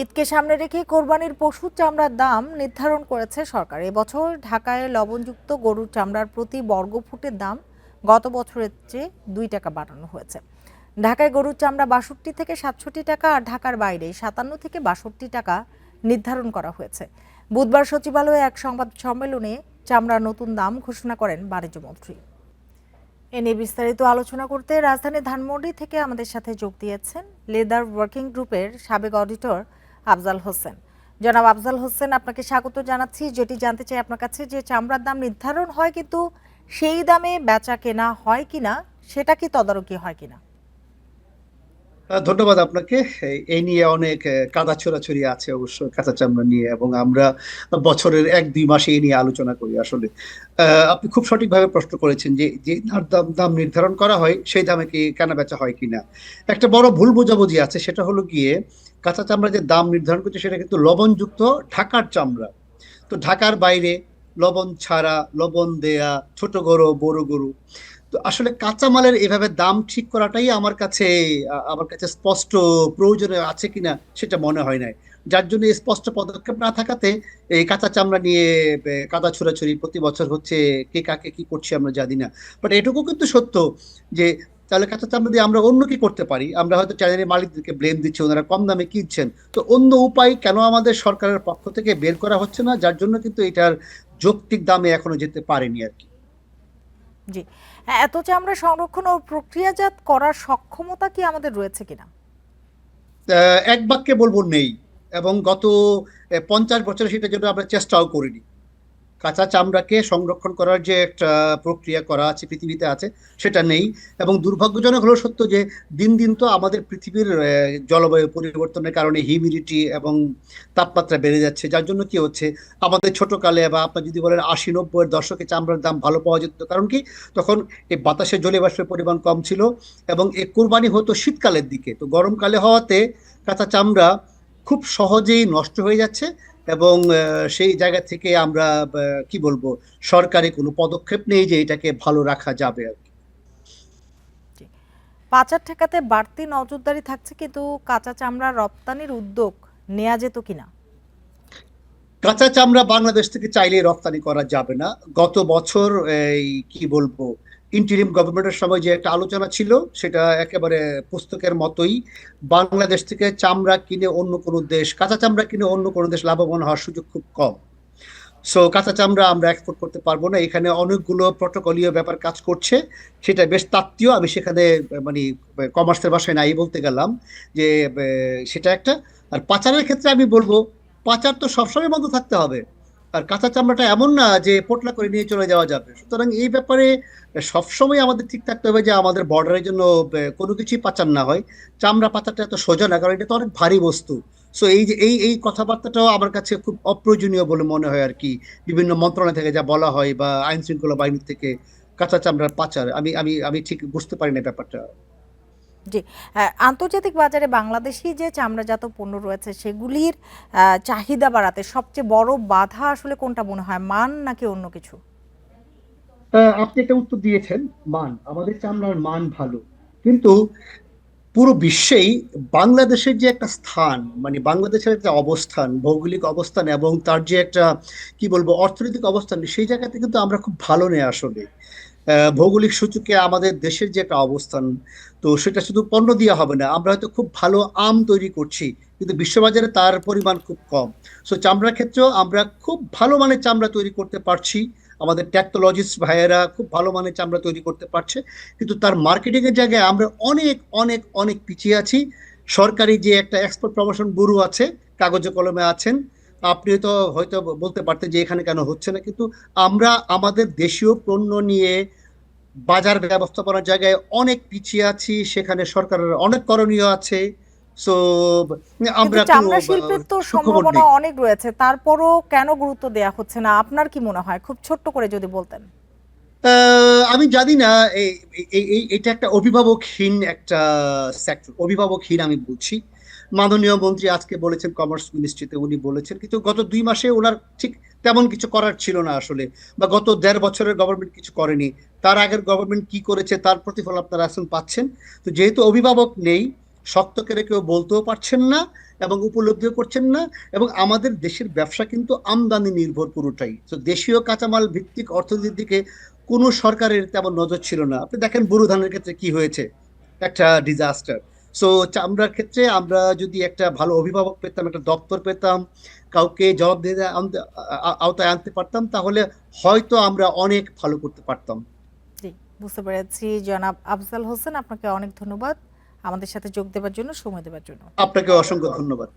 ঈদকে সামনে রেখে কোরবানির পশুর চামড়ার দাম নির্ধারণ করেছে সরকার। এবছর ঢাকায় লবণযুক্ত গরুর চামড়ার প্রতি বর্গফুটের দাম গত বছরের চেয়ে 2 টাকা বাড়ানো হয়েছে। ঢাকায় গরুর চামড়া 62 থেকে 67 টাকা আর ঢাকার বাইরে 57 থেকে 62 টাকা নির্ধারণ করা হয়েছে। বুধবার সচিবালয়ে এক সংবাদ সম্মেলনে চামড়ার নতুন দাম ঘোষণা করেন বাণিজ্যমন্ত্রী। এ নিয়ে বিস্তারিত আলোচনা করতে রাজধানী ধানমন্ডি থেকে আমাদের সাথে যোগ দিয়েছেন লেদার ওয়ার্কিং গ্রুপের সাবেক অডিটর আফজাল হোসেন। জনাব আফজাল হোসেন, আপনাকে স্বাগত জানাচ্ছি। যেটি জানতে চাই আপনার কাছে, যে চামড়ার দাম নির্ধারণ হয় কিন্তু সেই দামে বেচা কেনা হয় কিনা, সেটা কি তদারকি হয় কিনা? ধন্যবাদ আপনাকে। এই নিয়ে অনেক কাদা ছোড়াছড়ি আছে অবশ্য কাঁচা চামড়া নিয়ে, এবং আমরা বছরের 1-2 মাসে এই নিয়ে আলোচনা করি আসলে। আপনি খুব সঠিকভাবে প্রশ্ন করেছেন যে যে দাম দাম নির্ধারণ করা হয় সেই দামে কি কেনা বেচা হয় কিনা। একটা বড় ভুল বোঝাবুঝি আছে, সেটা হলো গিয়ে কাঁচা চামড়া যে দাম নির্ধারণ করছে সেটা কিন্তু লবণযুক্ত ঢাকার চামড়া। তো ঢাকার বাইরে লবণ ছাড়া, লবণ দেয়া ছোট গরু বড় গরু। তো আসলে কাঁচামালের এভাবে দাম ঠিক করাটাই আমার কাছে স্পষ্ট প্রয়োজনে আছে কিনা সেটা মনে হয় নাই। যার জন্য স্পষ্ট পদক্ষেপ না থাকাতে এই কাঁচা চামড়া নিয়ে কাদা ছোড়াছুড়ি প্রতি বছর হচ্ছে, কে কাকে কি করছে আমরা জানি না। বাট এটুকু কিন্তু সত্য যে তাহলে কাঁচা চামড়া দিয়ে আমরা অন্য কি করতে পারি। আমরা হয়তো চ্যানেলের মালিকদেরকে ব্লেম দিচ্ছি, ওনারা কম দামে কিনছেন, তো অন্য উপায় কেন আমাদের সরকারের পক্ষ থেকে বের করা হচ্ছে না, যার জন্য কিন্তু এটার যৌক্তিক দামে এখনো যেতে পারেনি আর কি। জি, হ্যাঁ, এত চামড়া সংরক্ষণ ও প্রক্রিয়াজাত করার সক্ষমতা কি আমাদের রয়েছে কিনা? এক বাক্যে বলবো নেই। এবং গত 50 বছরে সেটার জন্য আমরা চেষ্টাও করিনি। কাঁচা চামড়াকে সংরক্ষণ করার যে একটা প্রক্রিয়া করা আছে পৃথিবীতে আছে, সেটা নেই। এবং দুর্ভাগ্যজনক হলো সত্য যে দিন দিন তো আমাদের পৃথিবীর জলবায়ু পরিবর্তনের কারণে হিউমিডিটি এবং তাপমাত্রা বেড়ে যাচ্ছে, যার জন্য কি হচ্ছে, আমাদের ছোট কালে বা আপনার যদি বলেন 80-90-এর দশকে চামড়ার দাম ভালো পাওয়া যেত। কারণ কি, তখন এই বাতাসে জলীয় বাষ্পের পরিমাণ কম ছিল এবং এই কোরবানি হতো শীতকালের দিকে। তো গরমকালে হওয়াতে কাঁচা চামড়া খুব সহজেই নষ্ট হয়ে যাচ্ছে। এবং সেই জায়গা থেকে আমরা কি বলবো, সরকারি কোনো পদক্ষেপ নেই যে এটাকে ভালো রাখা যাবে আর কি। জি, পাচার ঠেকাতে বাড়তি নজরদারি থাকছে, কিন্তু কাঁচা চামড়া রপ্তানির উদ্যোগ নেওয়া যেত কিনা? কাঁচা চামড়া বাংলাদেশ থেকে চাইলেই রপ্তানি করা যাবে না। গত বছর এই কি বলবো, ইন্টারিম গভর্নমেন্টের সময় যে একটা আলোচনা ছিল, সেটা একেবারে পুস্তকের মতোই। বাংলাদেশ থেকে চামড়া কিনে অন্য কোনো দেশ, কাঁচা চামড়া কিনে অন্য কোনো দেশ লাভবান হওয়ার সুযোগ খুব কম। সো কাঁচা চামড়া আমরা এক্সপোর্ট করতে পারবো না। এখানে অনেকগুলো প্রটোকলীয় ব্যাপার কাজ করছে, সেটা বেশ তাত্ত্বীয়। আমি সেখানে মানে কমার্সের ভাষায় নাই বলতে গেলাম যে সেটা একটা। আর পাচারের ক্ষেত্রে আমি বলবো, পাচার তো সবসময় বন্ধ থাকতে হবে। আর কাঁচা চামড়াটা এমন না যে পোটলা করে নিয়ে চলে যাওয়া যাবে। সুতরাং এই ব্যাপারে সবসময় আমাদের ঠিক থাকতে হবে যে আমাদের বর্ডারের জন্য কোনো কিছুই পাচার না হয়। চামড়া পাচারটা এত সোজা না, কারণ এটা তো অনেক ভারী বস্তু। সো এই যে এই এই কথাবার্তাটাও আমার কাছে খুব অপ্রয়োজনীয় বলে মনে হয় আর কি। বিভিন্ন মন্ত্রণালয় থেকে যা বলা হয় বা আইন শৃঙ্খলা বাহিনী থেকে কাঁচা চামড়ার পাচার, আমি আমি আমি ঠিক বুঝতে পারি না ব্যাপারটা। জি, আন্তর্জাতিক বাজারে বাংলাদেশি যে চামড়াজাত পণ্য রয়েছে সেগুলির চাহিদা বাড়াতে সবচেয়ে বড় বাধা আসলে কোনটা মনে হয়, মান নাকি অন্য কিছু? আপনি একটা উত্তর দিয়েছেন, মান। আমাদের চামড়ার মান ভালো, কিন্তু পুরো বিশ্বেই বাংলাদেশের যে একটা স্থান, মানে বাংলাদেশের একটা অবস্থান, ভৌগোলিক অবস্থান এবং তার যে একটা কি বলবো অর্থনৈতিক অবস্থান, সেই জায়গাতে কিন্তু আমরা খুব ভালো নেই আসলে। ভৌগোলিক সূচকে আমাদের দেশের যে একটা অবস্থান, তো সেটা শুধু পণ্য দিয়ে হবে না। আমরা হয়তো খুব ভালো আম তৈরি করছি, কিন্তু বিশ্ববাজারে তার পরিমাণ খুব কম। সো চামড়ার ক্ষেত্রেও আমরা খুব ভালো মানের চামড়া তৈরি করতে পারছি, আমাদের টেকনোলজিস্ট ভাইয়েরা খুব ভালো মানের চামড়া তৈরি করতে পারছে, কিন্তু তার মার্কেটিং এর জায়গায় আমরা অনেক অনেক অনেক পিছিয়ে আছি। সরকারি যে একটা এক্সপোর্ট প্রমোশন ব্যুরো আছে, কাগজে কলমে আছেন, আপনি তো হয়তো বলতে পারতেন যে এখানে কেন হচ্ছে না, কিন্তু আমরা আমাদের দেশীয় পণ্য নিয়ে বাজার ব্যবস্থাপনার জায়গায় অনেক পিছিয়ে আছি। সেখানে সরকারের অনেক করণীয় আছে। সো কিন্তু আমরা কোনো চামড়া শিল্পের তো সুখবর সম্ভাবনা নেই। অনেক রয়েছে, তারপরও কেন গুরুত্ব দেয়া হচ্ছে না আপনার কি মনে হয়? খুব ছোট্ট করে যদি বলতেন। আমি জানি না। এটা একটা অভিভাবকহীন একটা সেক্টর, অভিভাবকহীন আমি বলছি। মাননীয় মন্ত্রী আজকে বলেছেন, কমার্স মিনিস্ট্রিতে উনি বলেছেন, কিন্তু গত 2 মাসে ওনার ঠিক তেমন কিছু করার ছিল না আসলে। বা গত 1.5 বছরের গভর্নমেন্ট কিছু করেনি। তার আগের গভর্নমেন্ট কি করেছে তার প্রতিফল আপনারা এখন পাচ্ছেন। তো যেহেতু অভিভাবক নেই, শক্ত করে কেউ বলতেও পারছেন না এবং উপলব্ধিও করছেন না। এবং আমাদের দেশের ব্যবসা কিন্তু আমদানি নির্ভর পুরোটাই, তো দেশীয় কাঁচামাল ভিত্তিক অর্থনীতির দিকে কোনো সরকারের তেমন নজর ছিল না। আপনি দেখেন বুরু ধানের ক্ষেত্রে কি হয়েছে, একটা ডিজাস্টার। সো চামড়ার ক্ষেত্রে আমরা যদি একটা ভালো অভিভাবক পেতাম, একটা দপ্তর পেতাম, কাউকে জবাবদিহিতার আওতায় আনতে পারতাম, তাহলে হয়তো আমরা অনেক ভালো করতে পারতাম। জি, বুঝতে পেরেছি। জনাব আফজাল হোসেন, আপনাকে অনেক ধন্যবাদ আমাদের সাথে যোগ দেওয়ার জন্য, সময় দেওয়ার জন্য। আপনাকে অসংখ্য ধন্যবাদ।